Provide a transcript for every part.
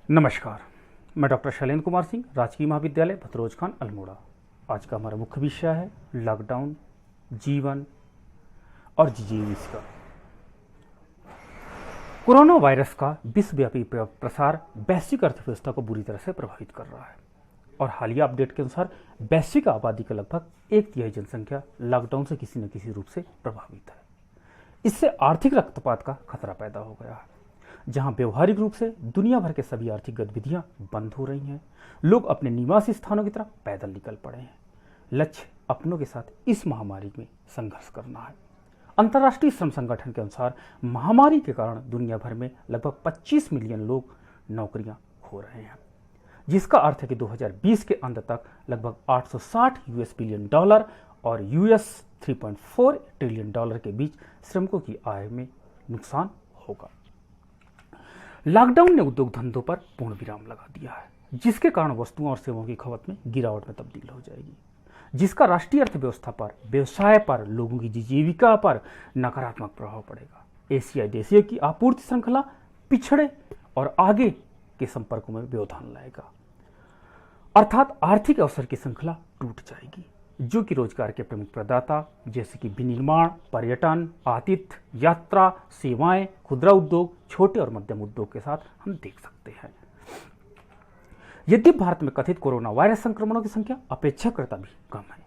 नमस्कार, मैं डॉक्टर शैलेंद्र कुमार सिंह, राजकीय महाविद्यालय भतरोज खान अल्मोड़ा। आज का हमारा मुख्य विषय है लॉकडाउन, जीवन और जीविका। कोरोना वायरस का विश्वव्यापी प्रसार वैश्विक अर्थव्यवस्था को बुरी तरह से प्रभावित कर रहा है और हालिया अपडेट के अनुसार वैश्विक आबादी का लगभग 1/3 जनसंख्या लॉकडाउन से किसी न किसी रूप से प्रभावित है। इससे आर्थिक रक्तपात का खतरा पैदा हो गया है, जहां व्यवहारिक रूप से दुनिया भर के सभी आर्थिक गतिविधियां बंद हो रही हैं। लोग अपने निवासी स्थानों की तरफ पैदल निकल पड़े हैं। लक्ष्य अपनों के साथ इस महामारी में संघर्ष करना है। अंतर्राष्ट्रीय श्रम संगठन के अनुसार महामारी के कारण दुनिया भर में लगभग 25 मिलियन लोग नौकरियां खो रहे हैं, जिसका अर्थ है कि 2020 के अंत तक लगभग 860 यूएस बिलियन डॉलर और यूएस 3.4 ट्रिलियन डॉलर के बीच श्रमिकों की आय में नुकसान होगा। लॉकडाउन ने उद्योग धंधों पर पूर्ण विराम लगा दिया है, जिसके कारण वस्तुओं और सेवाओं की खपत में गिरावट में तब्दील हो जाएगी, जिसका राष्ट्रीय अर्थव्यवस्था पर, व्यवसाय पर, लोगों की जीविका पर नकारात्मक प्रभाव पड़ेगा। एशियाई देशों की आपूर्ति श्रृंखला पिछड़े और आगे के संपर्कों में व्यवधान लाएगा, अर्थात आर्थिक अवसर की श्रृंखला टूट जाएगी, जो कि रोजगार के प्रमुख प्रदाता जैसे कि विनिर्माण, पर्यटन, आतिथ्य, यात्रा, सेवाएं, खुदरा उद्योग, छोटे और मध्यम उद्योग के साथ हम देख सकते हैं। यद्यपि भारत में कथित कोरोना वायरस संक्रमणों की संख्या अपेक्षाकृत भी कम है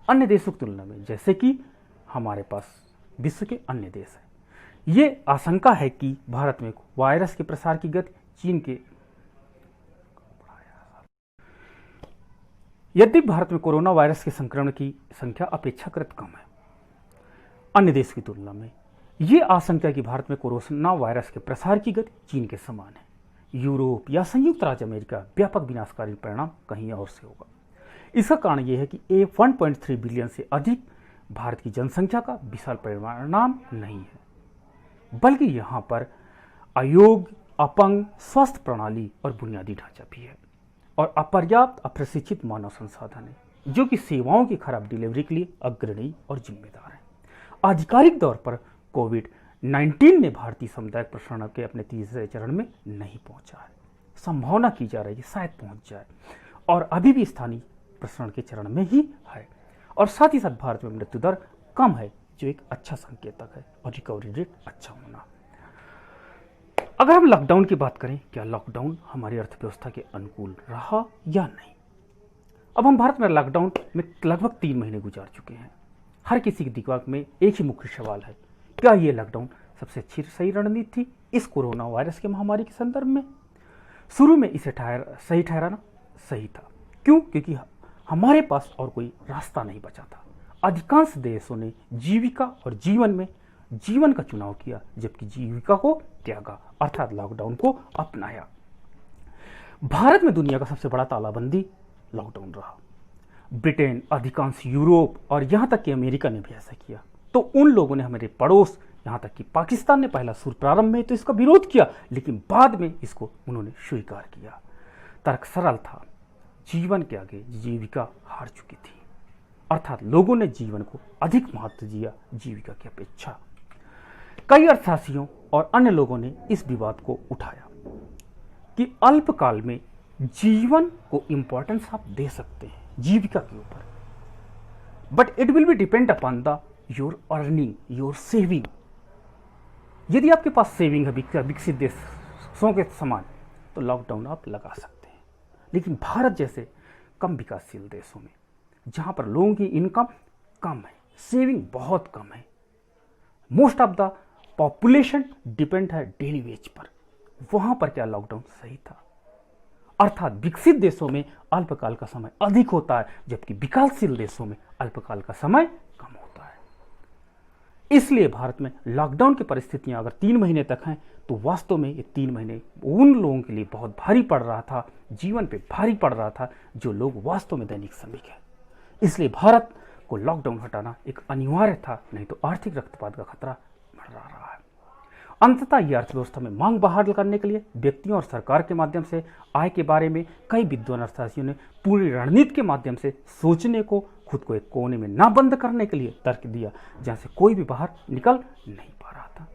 अन्य देशों की तुलना में, जैसे कि हमारे पास विश्व के अन्य देश हैं। ये आशंका है कि भारत में वायरस के प्रसार की गति चीन के यद्यपि भारत में कोरोना वायरस के संक्रमण की संख्या अपेक्षाकृत कम है अन्य देश की तुलना में, ये आशंका कि भारत में कोरोना वायरस के प्रसार की गति चीन के समान है। यूरोप या संयुक्त राज्य अमेरिका व्यापक विनाशकारी परिणाम कहीं और से होगा। इसका कारण यह है कि 1.3 बिलियन से अधिक भारत की जनसंख्या का विशाल परिणाम नहीं है, बल्कि यहाँ पर अयोग्य, अपंग, स्वस्थ प्रणाली और बुनियादी ढांचा भी है और अपर्याप्त, अप्रशिक्षित मानव संसाधन है, जो कि सेवाओं की खराब डिलीवरी के लिए अग्रणी और जिम्मेदार है। आधिकारिक तौर पर कोविड-19 ने भारतीय सामुदायिक प्रसारण के अपने तीसरे चरण में नहीं पहुंचा है। संभावना की जा रही है शायद पहुंच जाए और अभी भी स्थानीय प्रसारण के चरण में ही है और साथ ही साथ भारत में मृत्यु दर कम है, जो एक अच्छा संकेतक है, और रिकवरी रेट अच्छा होना। अगर हम लॉकडाउन की बात करें, क्या लॉकडाउन हमारी अर्थव्यवस्था के अनुकूल रहा या नहीं? अब हम भारत में लॉकडाउन में लगभग 3 महीने गुजार चुके हैं। हर किसी के दिमाग में एक ही मुख्य सवाल है, क्या ये लॉकडाउन सबसे अच्छी सही रणनीति थी इस कोरोना वायरस के महामारी के संदर्भ में? शुरू में इसे सही ठहराना सही था। क्यों? क्योंकि हमारे पास और कोई रास्ता नहीं बचा था। अधिकांश देशों ने जीविका और जीवन का चुनाव किया, जबकि जीविका को त्यागा, अर्थात लॉकडाउन को अपनाया। भारत में दुनिया का सबसे बड़ा तालाबंदी लॉकडाउन रहा। ब्रिटेन, अधिकांश यूरोप और यहां तक कि अमेरिका ने भी ऐसा किया। तो उन लोगों ने, हमारे पड़ोस, यहां तक कि पाकिस्तान ने पहला सुर प्रारंभ में तो इसका विरोध किया, लेकिन बाद में इसको उन्होंने स्वीकार किया। तर्क सरल था, जीवन के आगे जीविका हार चुकी थी, अर्थात लोगों ने जीवन को अधिक महत्व दिया जीविका की अपेक्षा। कई अर्थशास्त्रियों और अन्य लोगों ने इस विवाद को उठाया कि अल्पकाल में जीवन को इंपॉर्टेंस आप दे सकते हैं जीविका के ऊपर, but it will be depend upon the your earning, your saving. यदि आपके पास सेविंग है विकसित देशों के समान, तो लॉकडाउन आप लगा सकते हैं। लेकिन भारत जैसे कम विकासशील देशों में, जहां पर लोगों की इनकम कम है, सेविंग बहुत कम है, most of the population depend है डेली वेज पर, वहां पर क्या लॉकडाउन सही था? अर्थात विकसित देशों में अल्पकाल का समय अधिक होता है, जबकि विकासशील देशों में अल्पकाल का समय कम होता है। इसलिए भारत में लॉकडाउन की परिस्थितियां अगर 3 महीने तक हैं, तो वास्तव में ये 3 महीने उन लोगों के लिए बहुत भारी पड़ रहा था, जीवन पे भारी पड़ रहा था, जो लोग वास्तव में दैनिक श्रमिक हैं। इसलिए भारत को लॉकडाउन हटाना एक अनिवार्य था, नहीं तो आर्थिक रक्तपात का खतरा बढ़ रहा है। अंततः यह अर्थव्यवस्था में मांग बहाल करने के लिए व्यक्तियों और सरकार के माध्यम से आय के बारे में कई विद्वान अर्थशास्त्रियों ने पूरी रणनीति के माध्यम से सोचने को, खुद को एक कोने में ना बंद करने के लिए तर्क दिया, जहां से कोई भी बाहर निकल नहीं पा रहा था।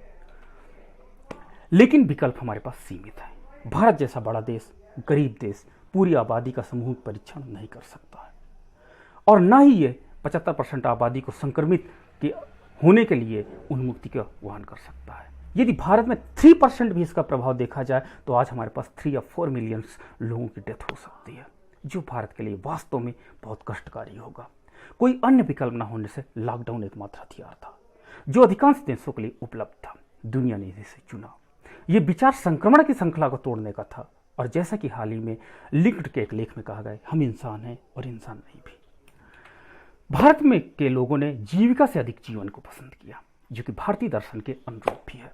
लेकिन विकल्प हमारे पास सीमित है। भारत जैसा बड़ा देश, गरीब देश, पूरी आबादी का सामूहिक परीक्षण नहीं कर सकता है, और ना ही ये 75% आबादी को संक्रमित के होने के लिए उन्मुक्ति का वहन कर सकता है। यदि भारत में 3% भी इसका प्रभाव देखा जाए तो आज हमारे पास 3 या 4 मिलियन लोगों की डेथ हो सकती है, जो भारत के लिए वास्तव में बहुत कष्टकारी होगा। कोई अन्य विकल्प न होने से लॉकडाउन एकमात्र हथियार था जो अधिकांश देशों के लिए उपलब्ध था। दुनिया ने इसे चुना। ये विचार संक्रमण की श्रृंखला को तोड़ने का था, और जैसा कि हाल ही में लिंक्ड के एक लेख में कहा गया, हम इंसान हैं और इंसान नहीं भी। भारत में के लोगों ने जीविका से अधिक जीवन को पसंद किया, जो कि भारतीय दर्शन के अनुरूप भी है।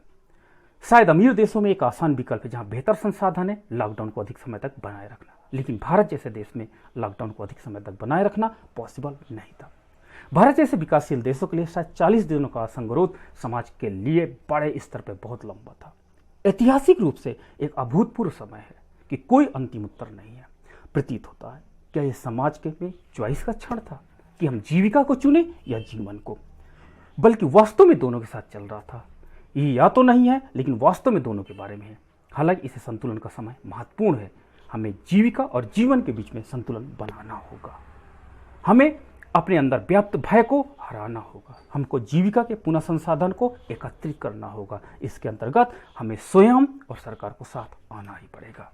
शायद अमीर देशों में एक आसान विकल्प है जहां बेहतर संसाधन है लॉकडाउन को अधिक समय तक बनाए रखना, लेकिन भारत जैसे देश में लॉकडाउन को अधिक समय तक बनाए रखना पॉसिबल नहीं था। भारत जैसे विकासशील देशों के लिए शायद 40 दिनों का संगरोध समाज के लिए बड़े स्तर पर बहुत लंबा था। ऐतिहासिक रूप से एक अभूतपूर्व समय है कि कोई अंतिम उत्तर नहीं है। प्रतीत होता है क्या यह समाज के में चॉइस का क्षण था कि हम जीविका को चुने या जीवन को, बल्कि वास्तव में दोनों के साथ चल रहा था। ये या तो नहीं है, लेकिन वास्तव में दोनों के बारे में है। हालांकि इसे संतुलन का समय महत्वपूर्ण है। हमें जीविका और जीवन के बीच में संतुलन बनाना होगा। हमें अपने अंदर व्याप्त भय को हराना होगा। हमको जीविका के पुनः संसाधन को एकत्रित करना होगा। इसके अंतर्गत हमें स्वयं और सरकार को साथ आना ही पड़ेगा।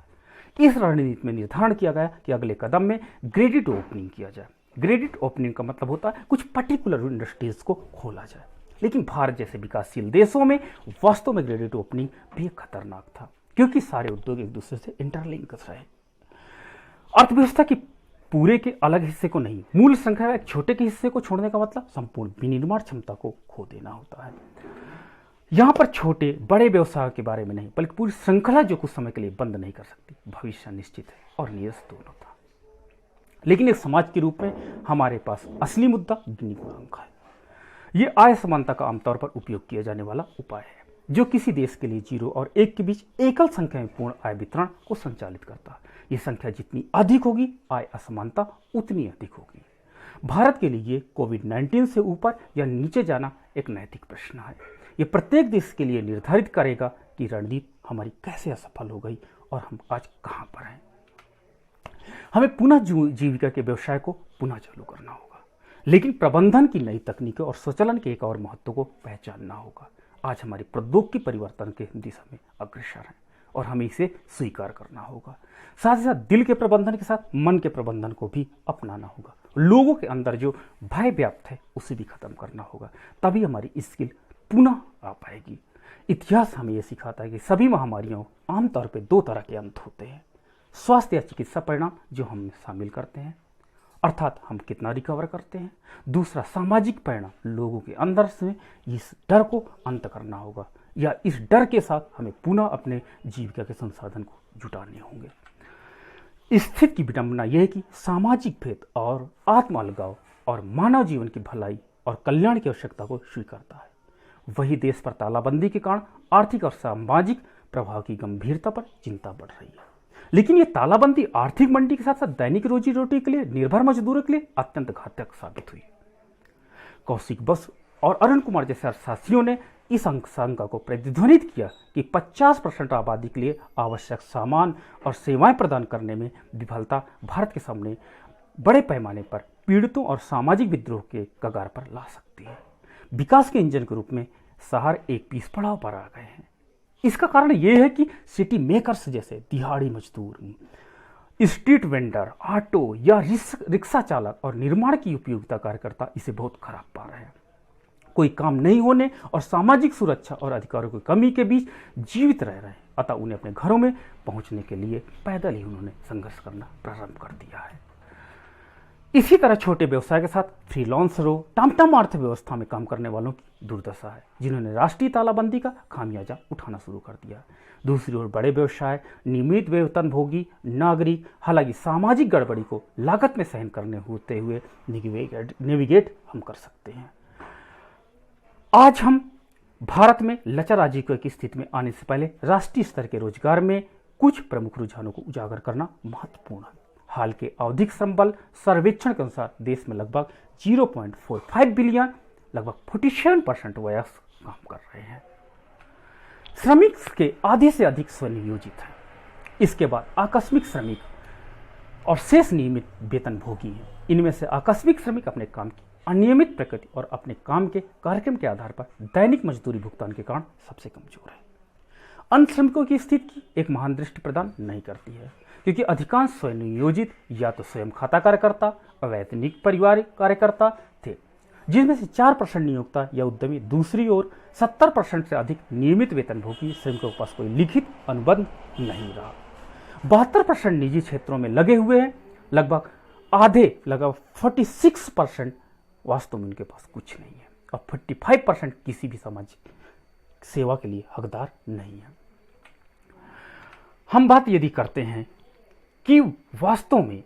इस रणनीति में निर्धारण किया गया कि अगले कदम में ग्रेडेड ओपनिंग किया जाए। ग्रेडेड ओपनिंग का मतलब होता है कुछ पर्टिकुलर इंडस्ट्रीज को खोला जाए, लेकिन भारत जैसे विकासशील देशों में वास्तव में ग्रेडेड ओपनिंग भी खतरनाक था, क्योंकि सारे उद्योग एक दूसरे से इंटरलिंक रहे। अर्थव्यवस्था की पूरे के अलग हिस्से को नहीं, मूल श्रृंखला एक छोटे के हिस्से को छोड़ने का मतलब संपूर्ण विनिर्माण क्षमता को खो देना होता है। यहां पर छोटे बड़े व्यवसाय के बारे में नहीं, बल्कि पूरी श्रृंखला जो कुछ समय के लिए बंद नहीं कर सकती। भविष्य निश्चित है और नीरस दोनों था, लेकिन एक समाज के रूप में हमारे पास असली मुद्दा गिनी गुणांक है। ये आय समानता का आमतौर पर उपयोग किया जाने वाला उपाय है, जो किसी देश के लिए 0 और 1 के बीच एकल संख्या में पूर्ण आय वितरण को संचालित करता है। ये संख्या जितनी अधिक होगी, आय असमानता उतनी अधिक होगी। भारत के लिए कोविड-19 से ऊपर या नीचे जाना एक नैतिक प्रश्न है। ये प्रत्येक देश के लिए निर्धारित करेगा कि रणनीति हमारी कैसे असफल हो गई और हम आज कहां पर हैं। हमें पुनः जीविका के व्यवसाय को पुनः चालू करना होगा, लेकिन प्रबंधन की नई तकनीकों और स्वचालन के एक और महत्व को पहचानना होगा। आज हमारी प्रौद्योगिकी परिवर्तन के दिशा में अग्रसर है और हमें इसे स्वीकार करना होगा। साथ ही साथ दिल के प्रबंधन के साथ मन के प्रबंधन को भी अपनाना होगा। लोगों के अंदर जो भय व्याप्त है उसे भी खत्म करना होगा, तभी हमारी स्किल पुनः आ पाएगी। इतिहास हमें यह सिखाता है कि सभी महामारियों आमतौर पर 2 तरह के अंत होते हैं, स्वास्थ्य या चिकित्सा परिणाम जो हम शामिल करते हैं, अर्थात हम कितना रिकवर करते हैं। दूसरा सामाजिक परिणाम, लोगों के अंदर से इस डर को अंत करना होगा, या इस डर के साथ हमें पुनः अपने जीविका के संसाधन को जुटाने होंगे। स्थिति की विडंबना यह है कि सामाजिक भेद और आत्म अलगाव और मानव जीवन की भलाई और कल्याण की आवश्यकता को स्वीकारता है। वही देश पर तालाबंदी के कारण आर्थिक और सामाजिक प्रभाव की गंभीरता पर चिंता बढ़ रही है। लेकिन ये तालाबंदी आर्थिक मंदी के साथ साथ दैनिक रोजी रोटी के लिए निर्भर मजदूरों के लिए अत्यंत घातक साबित हुई। कौशिक बस और अरुण कुमार जैसे अर्थशास्त्रियों ने इस आशंका को प्रतिध्वनित किया कि 50% आबादी के लिए आवश्यक सामान और सेवाएं प्रदान करने में विफलता भारत के सामने बड़े पैमाने पर पीड़ितों और सामाजिक विद्रोह के कगार पर ला सकती है। विकास के इंजन के रूप में शहर एक पीस पड़ाव पर आ गए हैं। इसका कारण यह है कि सिटी मेकर्स जैसे दिहाड़ी मजदूर, स्ट्रीट वेंडर, ऑटो या रिक्शा चालक और निर्माण की उपयोगिता कार्यकर्ता इसे बहुत खराब पा रहे हैं। कोई काम नहीं होने और सामाजिक सुरक्षा और अधिकारों की कमी के बीच जीवित रह रहे हैं, अतः उन्हें अपने घरों में पहुंचने के लिए पैदल ही उन्होंने संघर्ष करना प्रारंभ कर दिया है। इसी तरह छोटे व्यवसाय के साथ फ्रीलांसरों, टमटम अर्थव्यवस्था में काम करने वालों की दुर्दशा है, जिन्होंने राष्ट्रीय तालाबंदी का खामियाजा उठाना शुरू कर दिया। दूसरी ओर बड़े व्यवसाय, नियमित वेतनभोगी नागरिक, हालांकि सामाजिक गड़बड़ी को लागत में सहन करने होते हुए नेविगेट हम कर सकते हैं। आज हम भारत में लचर आजीविका की स्थिति में आने से पहले राष्ट्रीय स्तर के रोजगार में कुछ प्रमुख रुझानों को उजागर करना महत्वपूर्ण है। हाल के आवधिक श्रम बल सर्वेक्षण के अनुसार देश में लगभग 0.45 बिलियन, लगभग 47% वयस्क काम कर रहे हैं। श्रमिक के आधे से अधिक स्वनियोजित हैं। इसके बाद आकस्मिक श्रमिक और शेष नियमित वेतनभोगी हैं। इनमें से आकस्मिक श्रमिक अपने काम की अनियमित प्रकृति और अपने काम के कार्यक्रम के आधार पर दैनिक मजदूरी भुगतान के कारण सबसे कमजोर है। अन्य श्रमिकों की स्थिति एक महान दृष्टि प्रदान नहीं करती है, क्योंकि अधिकांश स्वयं नियोजित या तो स्वयं खाता कार्यकर्ता, अवैतनिक पारिवारिक कार्यकर्ता थे, जिनमें से 4% नियोक्ता या उद्यमी। दूसरी ओर 70% से अधिक नियमित वेतनभोगी श्रमिकों के पास कोई लिखित अनुबंध नहीं रहा। 72% निजी क्षेत्रों में लगे हुए हैं। लगभग 46% वास्तव में उनके पास कुछ नहीं है, और 45% किसी भी सामाजिक सेवा के लिए हकदार नहीं है। हम बात यदि करते हैं कि वास्तव में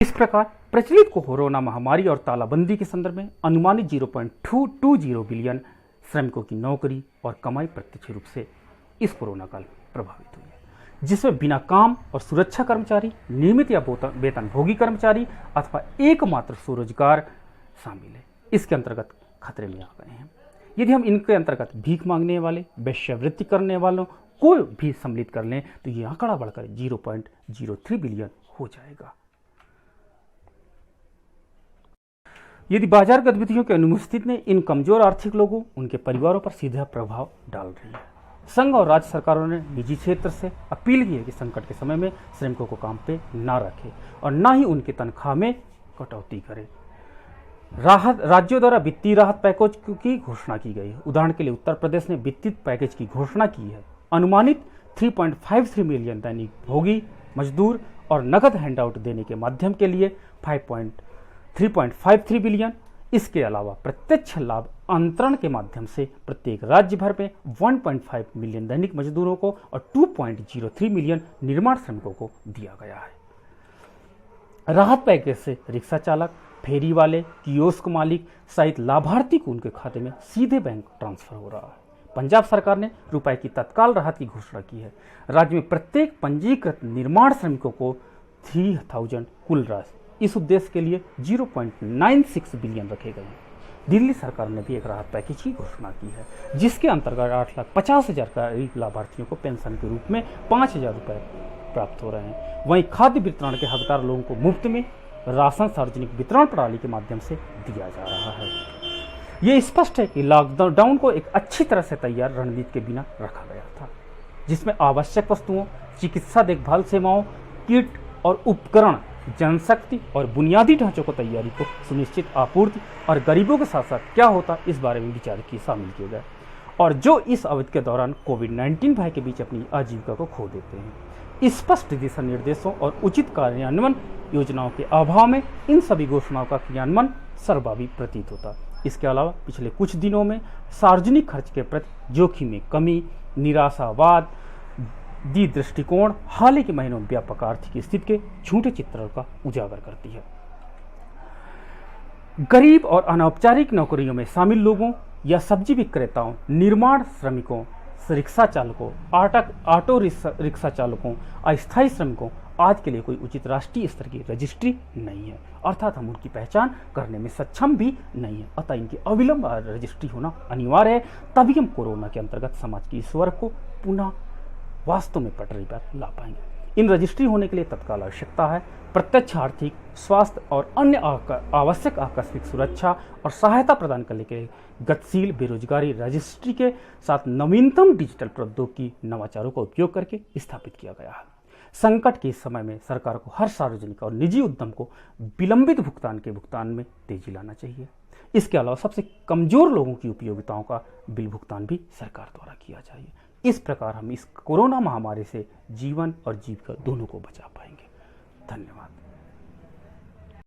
इस प्रकार प्रचलित कोरोना महामारी और तालाबंदी के संदर्भ में अनुमानित 0.220 बिलियन श्रमिकों की नौकरी और कमाई प्रत्यक्ष रूप से इस कोरोना काल प्रभावित हुई है, जिसमें बिना काम और सुरक्षा कर्मचारी, नियमित या वेतनभोगी कर्मचारी अथवा एकमात्र स्वरोजगार शामिल है। इसके अंतर्गत खतरे में आ गए हैं। यदि हम इनके अंतर्गत भीख मांगने वाले, वेश्यावृत्ति करने वालों को भी सम्मिलित कर लें तो यह आंकड़ा बढ़कर 0.03 बिलियन हो जाएगा। यदि बाजार गतिविधियों की अनुपस्थिति ने इन कमजोर आर्थिक लोगों, उनके परिवारों पर सीधा प्रभाव डाल रही है। संघ और राज्य सरकारों ने निजी क्षेत्र से अपील की है कि संकट के समय में श्रमिकों को काम पे ना रखें और ना ही उनकी तनख्वाह में कटौती करें। राज्यों द्वारा वित्तीय राहत पैकेज की घोषणा की गई है। उदाहरण के लिए उत्तर प्रदेश ने वित्तीय पैकेज की घोषणा की है। अनुमानित 3.53 मिलियन दैनिक भोगी मजदूर और नकद हैंडआउट देने के माध्यम के लिए 3.53 बिलियन। इसके अलावा प्रत्यक्ष लाभ अंतरण के माध्यम से प्रत्येक राज्य भर में 1.5 मिलियन दैनिक मजदूरों को और 2.03 मिलियन निर्माण श्रमिकों को दिया गया है। राहत पैकेज से रिक्शा चालक, फेरी वाले, कियोस्क मालिक सहित लाभार्थी को उनके खाते में सीधे बैंक ट्रांसफर हो रहा है। पंजाब सरकार ने रुपए की तत्काल राहत की घोषणा की है। राज्य में प्रत्येक पंजीकृत निर्माण श्रमिकों को 3000 कुल राशि इस उद्देश्य के लिए 0.96 बिलियन रखे गए हैं। दिल्ली सरकार ने भी एक राहत पैकेज की घोषणा की है, जिसके अंतर्गत 8,50,000 करीब लाभार्थियों को पेंशन के रूप में 5,000 रुपये प्राप्त हो रहे हैं। वहीं खाद्य वितरण के हकदार लोगों को मुफ्त में राशन सार्वजनिक वितरण प्रणाली के माध्यम से दिया जा रहा है। ये स्पष्ट है कि लॉकडाउन को एक अच्छी तरह से तैयार रणनीति के बिना रखा गया था, जिसमें आवश्यक वस्तुओं, चिकित्सा देखभाल सेवाओं, किट और उपकरण, जनशक्ति और बुनियादी ढांचों को तैयारी को सुनिश्चित आपूर्ति और गरीबों के साथ साथ क्या होता इस बारे में विचार की शामिल किए गए, और जो इस अवधि के दौरान कोविड-19 भय के बीच अपनी आजीविका को खो देते हैं। स्पष्ट दिशा निर्देशों और उचित कार्यान्वयन योजनाओं के अभाव में इन सभी घोषणाओं का क्रियान्वयन सर्वव्यापी प्रतीत होता। इसके अलावा पिछले कुछ दिनों में सार्वजनिक खर्च के प्रति जोखिम में कमी, निराशावाद दी दृष्टिकोण हाल ही के महीनों में व्यापक आर्थिक स्थिति के झूठे चित्रण का उजागर करती है। गरीब और अनौपचारिक नौकरियों में शामिल लोगों या सब्जी विक्रेताओं, निर्माण श्रमिकों, रिक्शा चालकों, ऑटो रिक्शा चालकों, अस्थायी श्रमिकों आज के लिए कोई उचित राष्ट्रीय स्तर की रजिस्ट्री नहीं है, अर्थात हम उनकी पहचान करने में सक्षम भी नहीं है। अतः इनकी अविलंब रजिस्ट्री होना अनिवार्य है, तभी हम कोरोना के अंतर्गत समाज के इस वर्ग को पुनः वास्तव में पटरी पर ला पाएंगे। इन रजिस्ट्री होने के लिए तत्काल आवश्यकता है प्रत्यक्ष आर्थिक, स्वास्थ्य और अन्य आवश्यक आकस्मिक सुरक्षा और सहायता प्रदान करने के लिए गतिशील बेरोजगारी रजिस्ट्री के साथ नवीनतम डिजिटल प्रौद्योगिकी नवाचारों का उपयोग करके स्थापित किया गया है। संकट के इस समय में सरकार को हर सार्वजनिक और निजी उद्यम को विलंबित भुगतान में तेजी लाना चाहिए। इसके अलावा सबसे कमजोर लोगों की उपयोगिताओं का बिल भुगतान भी सरकार द्वारा किया चाहिए। इस प्रकार हम इस कोरोना महामारी से जीवन और जीविका दोनों को बचा पाएंगे। धन्यवाद।